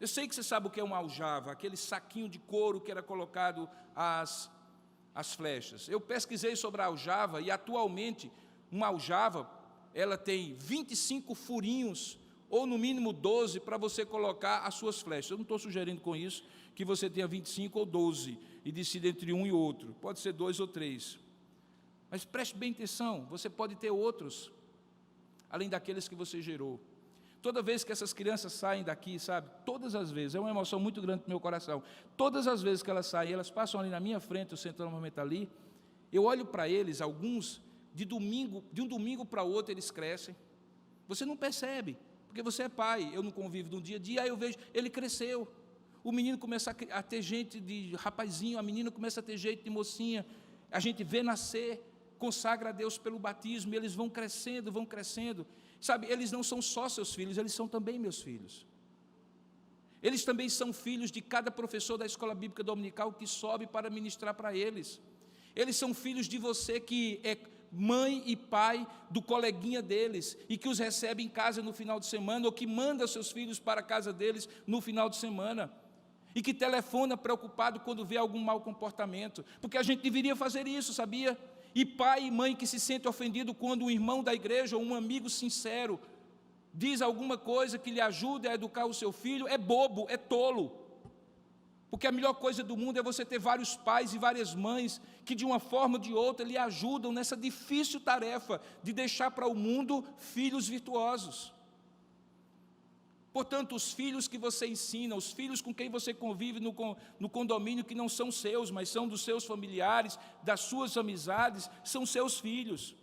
Eu sei que você sabe o que é uma aljava, aquele saquinho de couro que era colocado as flechas. Eu pesquisei sobre a aljava e atualmente uma aljava ela tem 25 furinhos, ou no mínimo 12, para você colocar as suas flechas. Eu não estou sugerindo com isso que você tenha 25 ou 12, e decida entre um e outro. Pode ser 2 ou 3. Mas preste bem atenção, você pode ter outros, além daqueles que você gerou. Toda vez que essas crianças saem daqui, sabe, todas as vezes, é uma emoção muito grande no meu coração, todas as vezes que elas saem, elas passam ali na minha frente, eu sento normalmente ali, eu olho para eles, alguns, de um domingo para outro eles crescem. Você não percebe, porque você é pai, eu não convivo de um dia a dia, aí eu vejo, ele cresceu. O menino começa a ter jeito de rapazinho, a menina começa a ter jeito de mocinha, a gente vê nascer, consagra a Deus pelo batismo, e eles vão crescendo, sabe, eles não são só seus filhos, eles são também meus filhos. Eles também são filhos de cada professor da escola bíblica dominical que sobe para ministrar para eles. Eles são filhos de você que é mãe e pai do coleguinha deles, e que os recebe em casa no final de semana, ou que manda seus filhos para a casa deles no final de semana, e que telefona preocupado quando vê algum mau comportamento, porque a gente deveria fazer isso, sabia? E pai e mãe que se sente ofendido quando um irmão da igreja ou um amigo sincero diz alguma coisa que lhe ajude a educar o seu filho, é bobo, é tolo. Porque a melhor coisa do mundo é você ter vários pais e várias mães que de uma forma ou de outra lhe ajudam nessa difícil tarefa de deixar para o mundo filhos virtuosos. Portanto, os filhos que você ensina, os filhos com quem você convive no condomínio que não são seus, mas são dos seus familiares, das suas amizades, são seus filhos.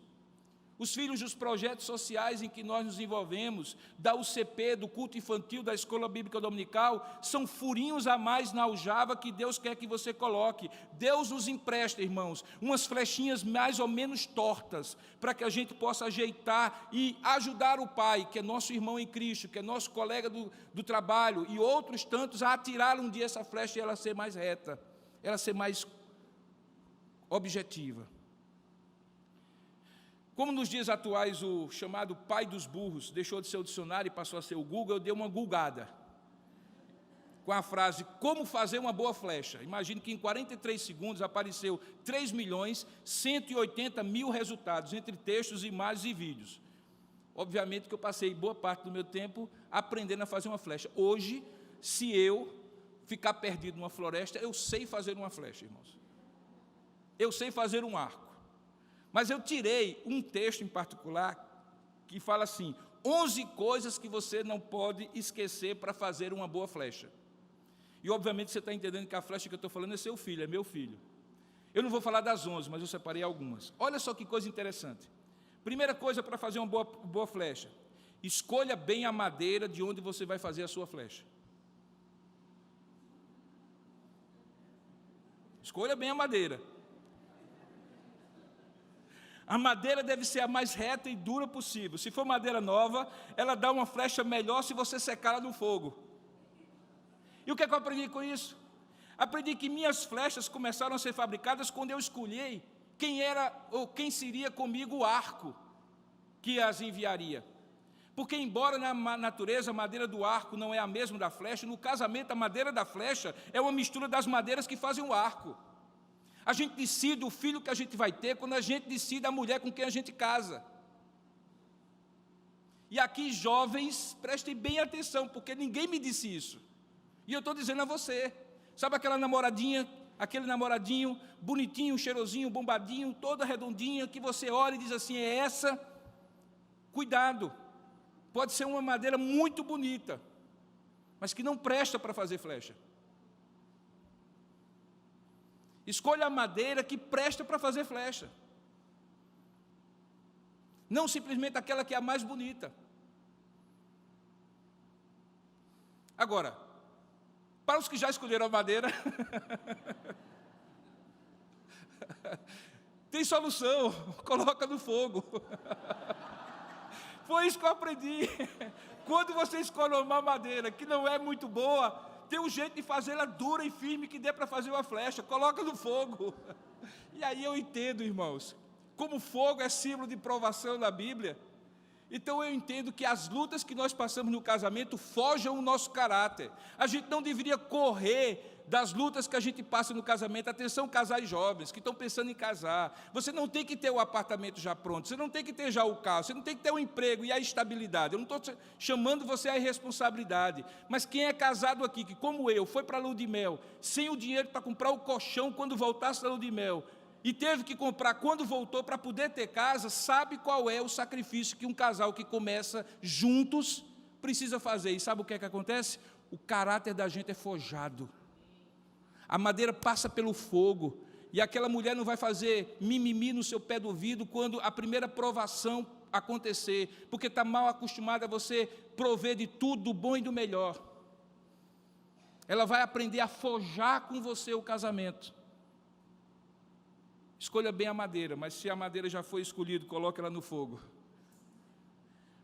Os filhos dos projetos sociais em que nós nos envolvemos, da UCP, do culto infantil, da escola bíblica dominical, são furinhos a mais na aljava que Deus quer que você coloque. Deus nos empresta, irmãos, umas flechinhas mais ou menos tortas, para que a gente possa ajeitar e ajudar o pai, que é nosso irmão em Cristo, que é nosso colega do trabalho, e outros tantos, a atirar um dia essa flecha e ela ser mais reta, ela ser mais objetiva. Como nos dias atuais o chamado pai dos burros deixou de ser o dicionário e passou a ser o Google, eu dei uma googada com a frase, como fazer uma boa flecha. Imagine que em 43 segundos apareceu 3.180.000 resultados, entre textos, imagens e vídeos. Obviamente que eu passei boa parte do meu tempo aprendendo a fazer uma flecha. Hoje, se eu ficar perdido numa floresta, eu sei fazer uma flecha, irmãos. Eu sei fazer um arco. Mas eu tirei um texto em particular que fala assim, 11 coisas que você não pode esquecer para fazer uma boa flecha. E obviamente você está entendendo que a flecha que eu estou falando é seu filho, é meu filho. Eu não vou falar das 11, mas eu separei algumas. Olha só que coisa interessante. Primeira coisa para fazer uma boa flecha, escolha bem a madeira de onde você vai fazer a sua flecha. Escolha bem a madeira. A madeira deve ser a mais reta e dura possível. Se for madeira nova, ela dá uma flecha melhor se você secá-la no fogo. E o que é que eu aprendi com isso? Aprendi que minhas flechas começaram a ser fabricadas quando eu escolhi quem era ou quem seria comigo o arco que as enviaria. Porque embora na natureza a madeira do arco não é a mesma da flecha, no casamento a madeira da flecha é uma mistura das madeiras que fazem o arco. A gente decide o filho que a gente vai ter quando a gente decide a mulher com quem a gente casa. E aqui, jovens, prestem bem atenção, porque ninguém me disse isso. E eu estou dizendo a você. Sabe aquela namoradinha, aquele namoradinho, bonitinho, cheirosinho, bombadinho, toda redondinha, que você olha e diz assim, é essa? Cuidado. Pode ser uma madeira muito bonita, mas que não presta para fazer flecha. Escolha a madeira que presta para fazer flecha. Não simplesmente aquela que é a mais bonita. Agora, para os que já escolheram a madeira, tem solução, coloca no fogo. Foi isso que eu aprendi. Quando você escolhe uma madeira que não é muito boa, tem um jeito de fazê-la dura e firme que dê para fazer uma flecha, coloca no fogo. E aí eu entendo, irmãos, como fogo é símbolo de provação na Bíblia, então eu entendo que as lutas que nós passamos no casamento forjam o nosso caráter. A gente não deveria correr das lutas que a gente passa no casamento. Atenção, casais jovens que estão pensando em casar. Você não tem que ter o apartamento já pronto, você não tem que ter já o carro, você não tem que ter o emprego e a estabilidade. Eu não estou chamando você à irresponsabilidade, mas quem é casado aqui, que como eu, foi para a lua de mel, sem o dinheiro para comprar o colchão quando voltasse da lua de mel, e teve que comprar quando voltou para poder ter casa, sabe qual é o sacrifício que um casal que começa juntos precisa fazer. E sabe o que é que acontece? O caráter da gente é forjado. A madeira passa pelo fogo, e aquela mulher não vai fazer mimimi no seu pé do ouvido quando a primeira provação acontecer, porque está mal acostumada a você prover de tudo, do bom e do melhor. Ela vai aprender a forjar com você o casamento. Escolha bem a madeira, mas se a madeira já foi escolhida, coloque ela no fogo.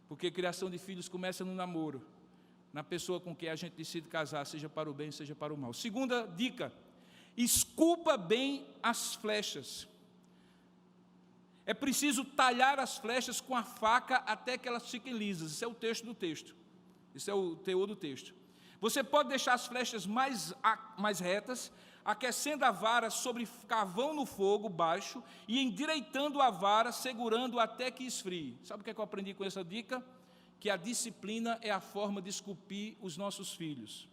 Porque a criação de filhos começa no namoro, na pessoa com quem a gente decide casar, seja para o bem, seja para o mal. Segunda dica, esculpa bem as flechas. É preciso talhar as flechas com a faca até que elas fiquem lisas. Esse é o texto do texto. Esse é o teor do texto. Você pode deixar as flechas mais retas, aquecendo a vara sobre carvão no fogo baixo e endireitando a vara, segurando até que esfrie. Sabe o que é que eu aprendi com essa dica? Que a disciplina é a forma de esculpir os nossos filhos.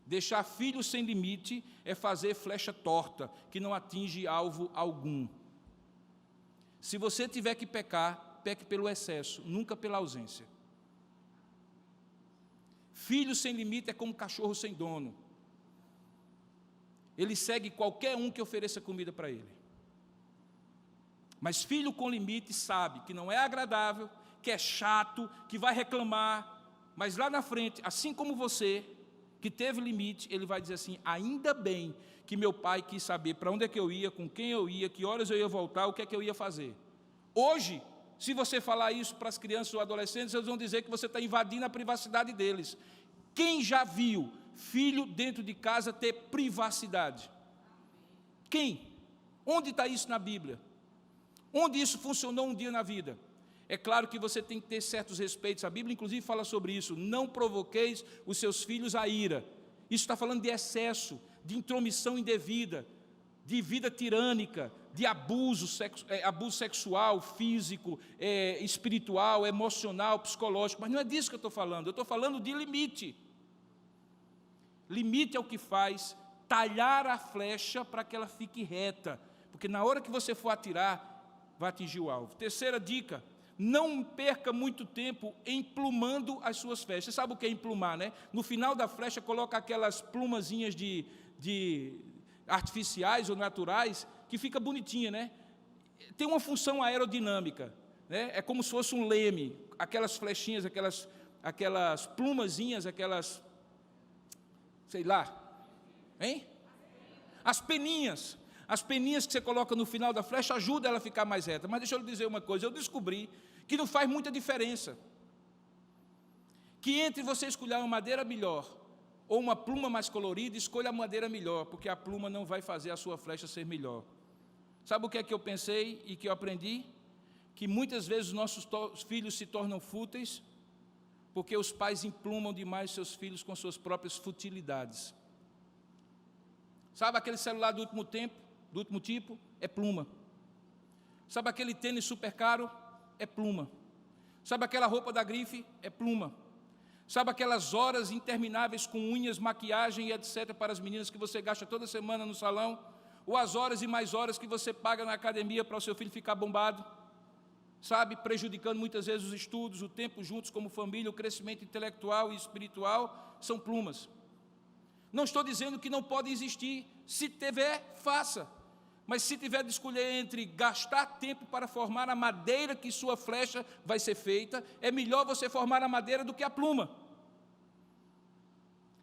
Deixar filhos sem limite é fazer flecha torta, que não atinge alvo algum. Se você tiver que pecar, peque pelo excesso, nunca pela ausência. Filho sem limite é como cachorro sem dono. Ele segue qualquer um que ofereça comida para ele. Mas filho com limite sabe que não é agradável, que é chato, que vai reclamar, mas lá na frente, assim como você, que teve limite, ele vai dizer assim, ainda bem que meu pai quis saber para onde é que eu ia, com quem eu ia, que horas eu ia voltar, o que é que eu ia fazer. Hoje, se você falar isso para as crianças ou adolescentes, eles vão dizer que você está invadindo a privacidade deles. Quem já viu filho dentro de casa ter privacidade? Quem? Onde está isso na Bíblia? Onde isso funcionou um dia na vida? É claro que você tem que ter certos respeitos. A Bíblia, inclusive, fala sobre isso. Não provoqueis os seus filhos a ira. Isso está falando de excesso, de intromissão indevida, de vida tirânica, de abuso sexual, físico, espiritual, emocional, psicológico. Mas não é disso que eu estou falando. Eu estou falando de limite. Limite é o que faz talhar a flecha para que ela fique reta, porque na hora que você for atirar, vai atingir o alvo. Terceira dica, não perca muito tempo emplumando as suas flechas. Você sabe o que é emplumar, né? No final da flecha, coloca aquelas plumazinhas de artificiais ou naturais, que fica bonitinha, né? Tem uma função aerodinâmica, né? É como se fosse um leme, aquelas flechinhas, aquelas plumazinhas, aquelas, sei lá, hein? As peninhas que você coloca no final da flecha ajudam ela a ficar mais reta. Mas deixa eu lhe dizer uma coisa, eu descobri que não faz muita diferença, que entre você escolher uma madeira melhor ou uma pluma mais colorida, escolha a madeira melhor, porque a pluma não vai fazer a sua flecha ser melhor. Sabe o que é que eu pensei e que eu aprendi? Que muitas vezes os nossos filhos se tornam fúteis, porque os pais emplumam demais seus filhos com suas próprias futilidades. Sabe aquele celular do último tipo? É pluma. Sabe aquele tênis super caro? É pluma. Sabe aquela roupa da grife? É pluma. Sabe aquelas horas intermináveis com unhas, maquiagem e etc. para as meninas que você gasta toda semana no salão? Ou as horas e mais horas que você paga na academia para o seu filho ficar bombado? Sabe, prejudicando muitas vezes os estudos, o tempo juntos como família, o crescimento intelectual e espiritual, são plumas. Não estou dizendo que não pode existir. Se tiver, faça. Mas se tiver de escolher entre gastar tempo para formar a madeira que sua flecha vai ser feita, é melhor você formar a madeira do que a pluma.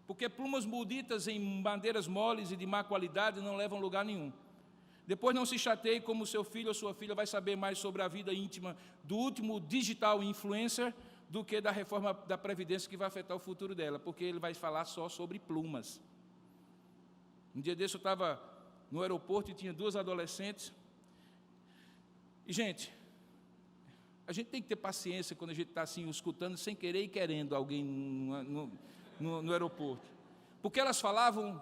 Porque plumas malditas em madeiras moles e de má qualidade não levam a lugar nenhum. Depois não se chateie como seu filho ou sua filha vai saber mais sobre a vida íntima do último digital influencer do que da reforma da Previdência que vai afetar o futuro dela, porque ele vai falar só sobre plumas. Um dia desse eu estava no aeroporto e tinha duas adolescentes. E, gente, a gente tem que ter paciência quando a gente está assim, escutando, sem querer e querendo alguém no aeroporto. Porque elas falavam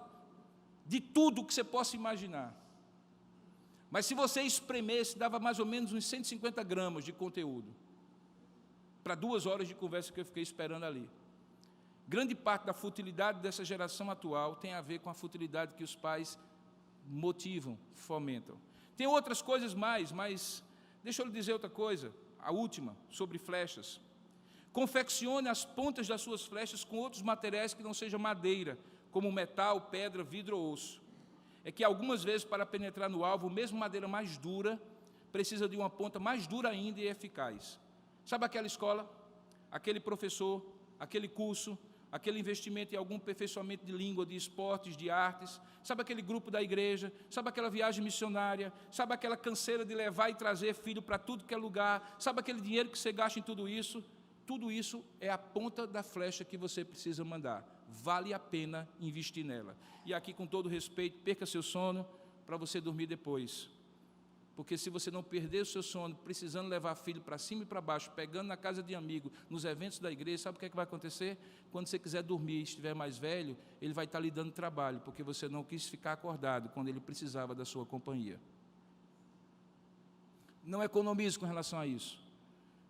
de tudo que você possa imaginar. Mas se você espremesse, dava mais ou menos uns 150 gramas de conteúdo, para 2 horas de conversa que eu fiquei esperando ali. Grande parte da futilidade dessa geração atual tem a ver com a futilidade que os pais motivam, fomentam. Tem outras coisas mais, mas deixa eu lhe dizer outra coisa, a última, sobre flechas. Confeccione as pontas das suas flechas com outros materiais que não sejam madeira, como metal, pedra, vidro ou osso. É que algumas vezes, para penetrar no alvo, mesmo madeira mais dura, precisa de uma ponta mais dura ainda e eficaz. Sabe aquela escola, aquele professor, aquele curso, aquele investimento em algum aperfeiçoamento de língua, de esportes, de artes, sabe aquele grupo da igreja, sabe aquela viagem missionária, sabe aquela canseira de levar e trazer filho para tudo que é lugar, sabe aquele dinheiro que você gasta em tudo isso? Tudo isso é a ponta da flecha que você precisa mandar. Vale a pena investir nela. E aqui, com todo respeito, perca seu sono para você dormir depois. Porque se você não perder o seu sono, precisando levar filho para cima e para baixo, pegando na casa de amigo, nos eventos da igreja, sabe o que é que vai acontecer? Quando você quiser dormir e estiver mais velho, ele vai estar lhe dando trabalho, porque você não quis ficar acordado quando ele precisava da sua companhia. Não economize com relação a isso.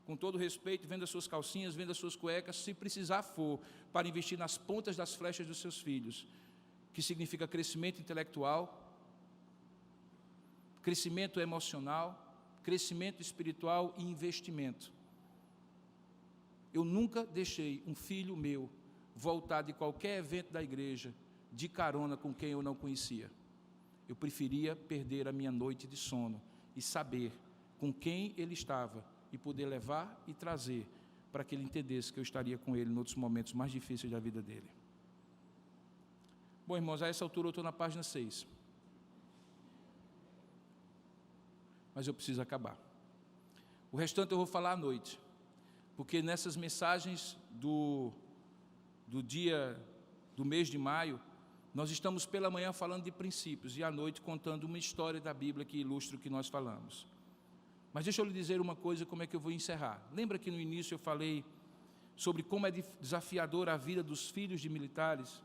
Com todo respeito, venda suas calcinhas, venda suas cuecas, se precisar for, para investir nas pontas das flechas dos seus filhos, que significa crescimento intelectual, crescimento emocional, crescimento espiritual e investimento. Eu nunca deixei um filho meu voltar de qualquer evento da igreja de carona com quem eu não conhecia. Eu preferia perder a minha noite de sono e saber com quem ele estava e poder levar e trazer para que ele entendesse que eu estaria com ele em outros momentos mais difíceis da vida dele. Bom, irmãos, a essa altura eu estou na página 6. Mas eu preciso acabar. O restante eu vou falar à noite, porque nessas mensagens do mês de maio, nós estamos pela manhã falando de princípios e à noite contando uma história da Bíblia que ilustra o que nós falamos. Mas deixa eu lhe dizer uma coisa, como é que eu vou encerrar. Lembra que no início eu falei sobre como é desafiadora a vida dos filhos de militares?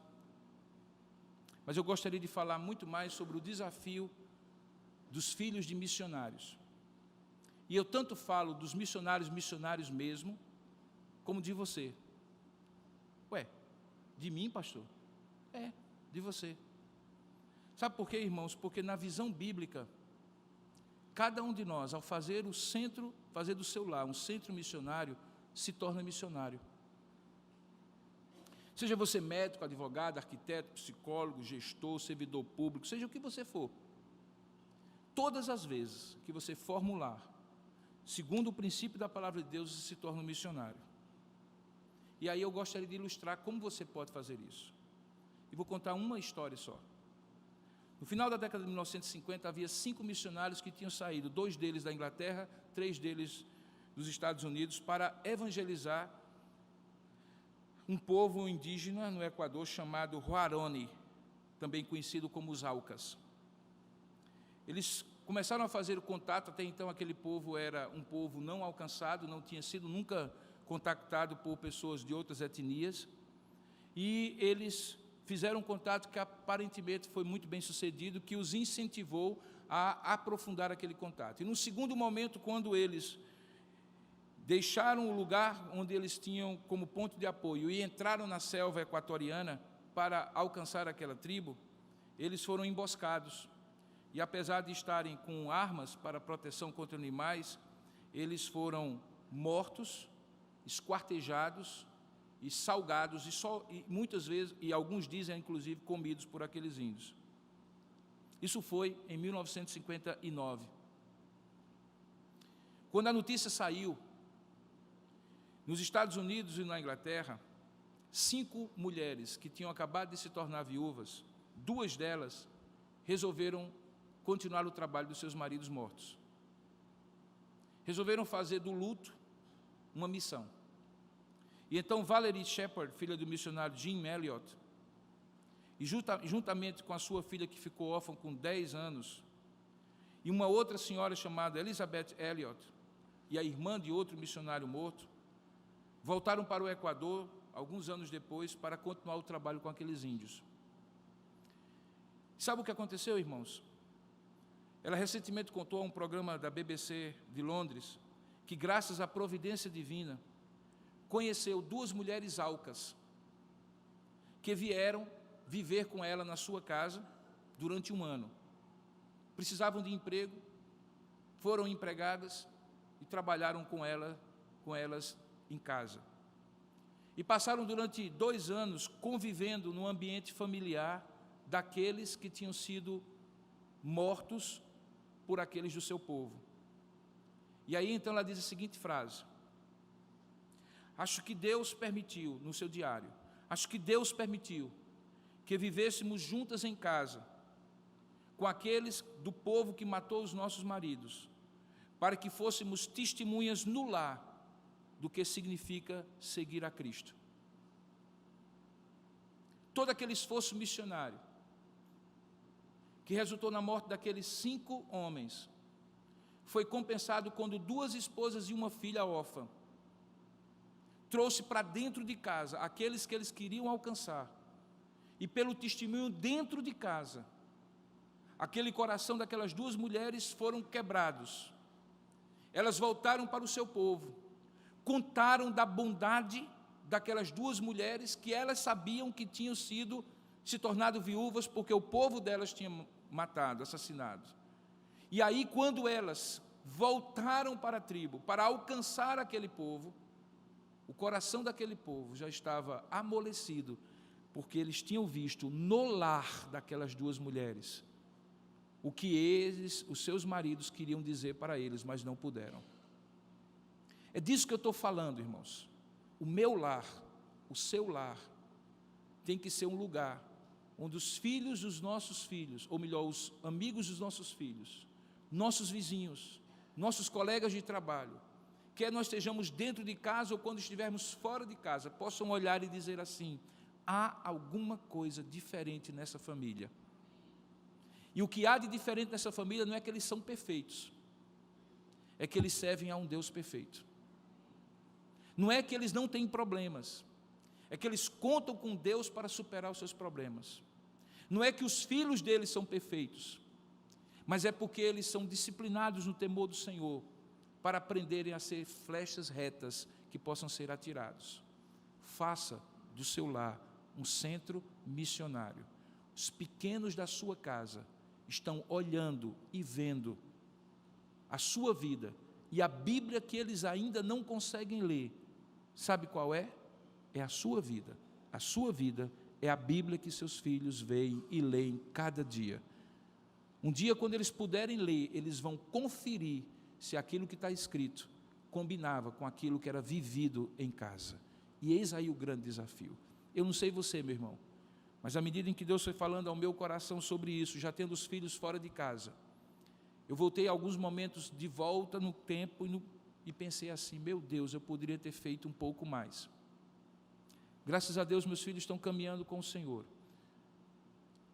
Mas eu gostaria de falar muito mais sobre o desafio dos filhos de missionários. E eu tanto falo dos missionários mesmo, como de você. Ué, de mim, pastor? É, de você. Sabe por quê, irmãos? Porque na visão bíblica, cada um de nós, ao fazer do seu lar um centro missionário, se torna missionário. Seja você médico, advogado, arquiteto, psicólogo, gestor, servidor público, seja o que você for. Todas as vezes que você formular, segundo o princípio da palavra de Deus, você se torna um missionário. E aí eu gostaria de ilustrar como você pode fazer isso. E vou contar uma história só. No final da década de 1950, havia 5 missionários que tinham saído, 2 deles da Inglaterra, 3 deles dos Estados Unidos, para evangelizar um povo indígena no Equador chamado Huaroni, também conhecido como os Aucas. Eles começaram a fazer o contato, até então aquele povo era um povo não alcançado, não tinha sido nunca contactado por pessoas de outras etnias, e eles fizeram um contato que aparentemente foi muito bem sucedido, que os incentivou a aprofundar aquele contato. E no segundo momento, quando eles deixaram o lugar onde eles tinham como ponto de apoio e entraram na selva equatoriana para alcançar aquela tribo, eles foram emboscados. E apesar de estarem com armas para proteção contra animais, eles foram mortos, esquartejados e salgados, e muitas vezes, e alguns dizem inclusive, comidos por aqueles índios. Isso foi em 1959. Quando a notícia saiu, nos Estados Unidos e na Inglaterra, 5 mulheres que tinham acabado de se tornar viúvas, 2 delas resolveram continuar o trabalho dos seus maridos mortos. Resolveram fazer do luto uma missão. E então Valerie Shepard, filha do missionário Jim Elliot, e juntamente com a sua filha que ficou órfã com 10 anos, e uma outra senhora chamada Elizabeth Elliot, e a irmã de outro missionário morto, voltaram para o Equador, alguns anos depois, para continuar o trabalho com aqueles índios. Sabe o que aconteceu, irmãos? Ela recentemente contou a um programa da BBC de Londres que, graças à providência divina, conheceu 2 mulheres alcas que vieram viver com ela na sua casa durante 1 ano. Precisavam de emprego, foram empregadas e trabalharam com elas em casa. E passaram durante 2 anos convivendo no ambiente familiar daqueles que tinham sido mortos por aqueles do seu povo. E aí então ela diz a seguinte frase: acho que Deus permitiu, no seu diário, acho que Deus permitiu que vivêssemos juntas em casa, com aqueles do povo que matou os nossos maridos, para que fôssemos testemunhas no lar do que significa seguir a Cristo. Todo aquele esforço missionário, que resultou na morte daqueles 5 homens, foi compensado quando 2 esposas e uma filha órfã trouxe para dentro de casa aqueles que eles queriam alcançar, e pelo testemunho dentro de casa, aquele coração daquelas 2 mulheres foram quebrados. Elas voltaram para o seu povo, contaram da bondade daquelas 2 mulheres que elas sabiam que tinham se tornado viúvas porque o povo delas tinha matado, assassinado. E aí, quando elas voltaram para a tribo, para alcançar aquele povo, o coração daquele povo já estava amolecido, porque eles tinham visto no lar daquelas 2 mulheres o que eles, os seus maridos, queriam dizer para eles, mas não puderam. É disso que eu estou falando, irmãos. O meu lar, o seu lar, tem que ser um lugar onde os filhos dos nossos filhos, ou melhor, os amigos dos nossos filhos, nossos vizinhos, nossos colegas de trabalho, quer nós estejamos dentro de casa ou quando estivermos fora de casa, possam olhar e dizer assim: há alguma coisa diferente nessa família. E o que há de diferente nessa família não é que eles são perfeitos, é que eles servem a um Deus perfeito. Não é que eles não têm problemas, é que eles contam com Deus para superar os seus problemas. Não é que os filhos deles são perfeitos, mas é porque eles são disciplinados no temor do Senhor, para aprenderem a ser flechas retas que possam ser atirados. Faça do seu lar um centro missionário. Os pequenos da sua casa estão olhando e vendo a sua vida, e a Bíblia que eles ainda não conseguem ler, sabe qual é? É a sua vida. A sua vida é a Bíblia que seus filhos veem e leem cada dia. Um dia, quando eles puderem ler, eles vão conferir se aquilo que está escrito combinava com aquilo que era vivido em casa. E eis aí o grande desafio. Eu não sei você, meu irmão, mas à medida em que Deus foi falando ao meu coração sobre isso, já tendo os filhos fora de casa, eu voltei a alguns momentos de volta no tempo e pensei assim: meu Deus, eu poderia ter feito um pouco mais. Graças a Deus, meus filhos estão caminhando com o Senhor.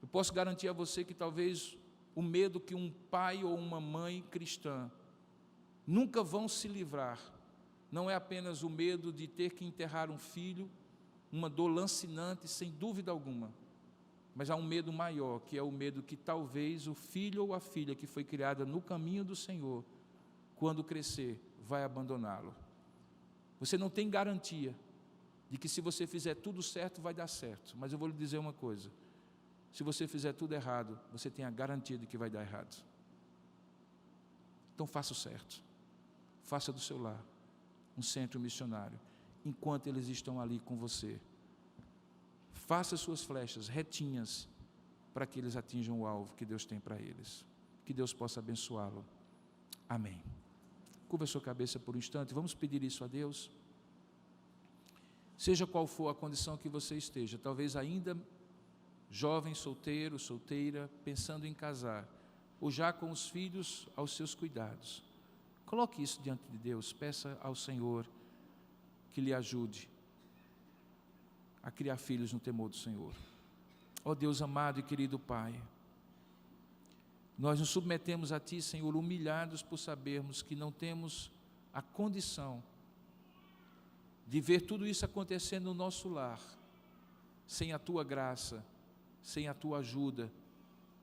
Eu posso garantir a você que talvez o medo que um pai ou uma mãe cristã nunca vão se livrar, não é apenas o medo de ter que enterrar um filho, uma dor lancinante, sem dúvida alguma, mas há um medo maior, que é o medo que talvez o filho ou a filha que foi criada no caminho do Senhor, quando crescer, vai abandoná-lo. Você não tem garantia de que se você fizer tudo certo, vai dar certo, mas eu vou lhe dizer uma coisa: se você fizer tudo errado, você tem a garantia de que vai dar errado. Então faça o certo, faça do seu lar um centro missionário, enquanto eles estão ali com você. Faça suas flechas retinhas, para que eles atinjam o alvo que Deus tem para eles. Que Deus possa abençoá-lo. Amém. Curva a sua cabeça por um instante, vamos pedir isso a Deus. Seja qual for a condição que você esteja, talvez ainda jovem, solteiro, solteira, pensando em casar, ou já com os filhos aos seus cuidados, coloque isso diante de Deus, peça ao Senhor que lhe ajude a criar filhos no temor do Senhor. Ó Deus amado e querido Pai, nós nos submetemos a Ti, Senhor, humilhados por sabermos que não temos a condição de ver tudo isso acontecendo no nosso lar, sem a Tua graça, sem a Tua ajuda,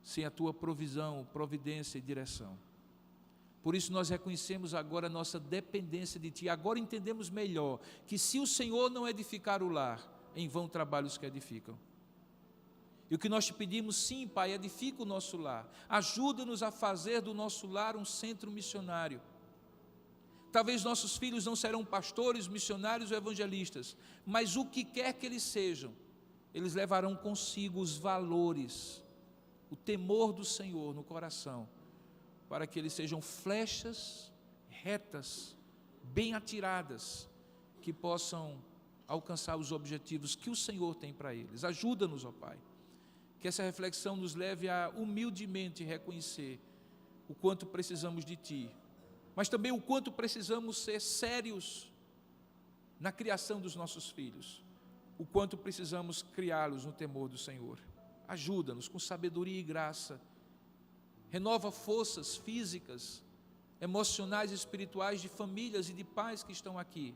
sem a tua provisão, providência e direção. Por isso nós reconhecemos agora a nossa dependência de Ti. Agora entendemos melhor que se o Senhor não edificar o lar, em vão trabalham os que edificam. E o que nós te pedimos, sim, Pai, edifica o nosso lar. Ajuda-nos a fazer do nosso lar um centro missionário. Talvez nossos filhos não serão pastores, missionários ou evangelistas, mas o que quer que eles sejam, eles levarão consigo os valores, o temor do Senhor no coração, para que eles sejam flechas retas, bem atiradas, que possam alcançar os objetivos que o Senhor tem para eles. Ajuda-nos, ó Pai, que essa reflexão nos leve a humildemente reconhecer o quanto precisamos de Ti, mas também o quanto precisamos ser sérios na criação dos nossos filhos, o quanto precisamos criá-los no temor do Senhor. Ajuda-nos com sabedoria e graça, renova forças físicas, emocionais e espirituais de famílias e de pais que estão aqui.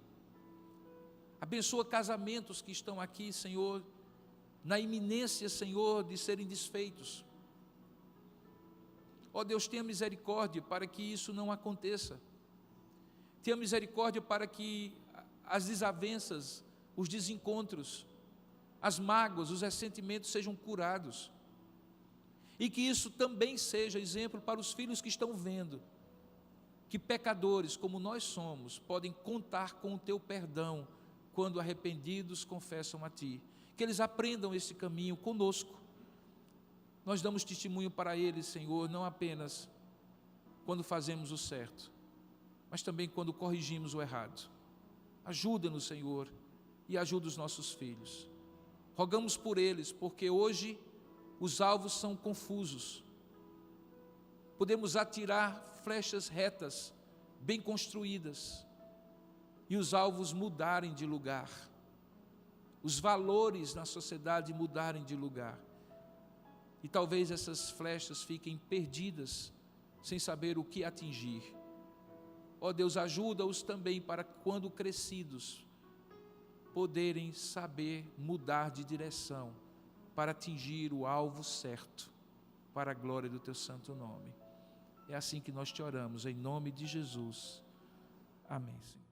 Abençoa casamentos que estão aqui, Senhor, na iminência, Senhor, de serem desfeitos. Ó Deus, tenha misericórdia para que isso não aconteça. Tenha misericórdia para que as desavenças, os desencontros, as mágoas, os ressentimentos sejam curados. E que isso também seja exemplo para os filhos que estão vendo que pecadores como nós somos podem contar com o Teu perdão quando arrependidos confessam a Ti. Que eles aprendam esse caminho conosco. Nós damos testemunho para eles, Senhor, não apenas quando fazemos o certo, mas também quando corrigimos o errado. Ajuda-nos, Senhor, e ajuda os nossos filhos. Rogamos por eles, porque hoje os alvos são confusos. Podemos atirar flechas retas, bem construídas, e os alvos mudarem de lugar. Os valores na sociedade mudarem de lugar. E talvez essas flechas fiquem perdidas, sem saber o que atingir. Ó Deus, ajuda-os também para, quando crescidos, poderem saber mudar de direção, para atingir o alvo certo, para a glória do Teu santo nome. É assim que nós te oramos, em nome de Jesus. Amém, Senhor.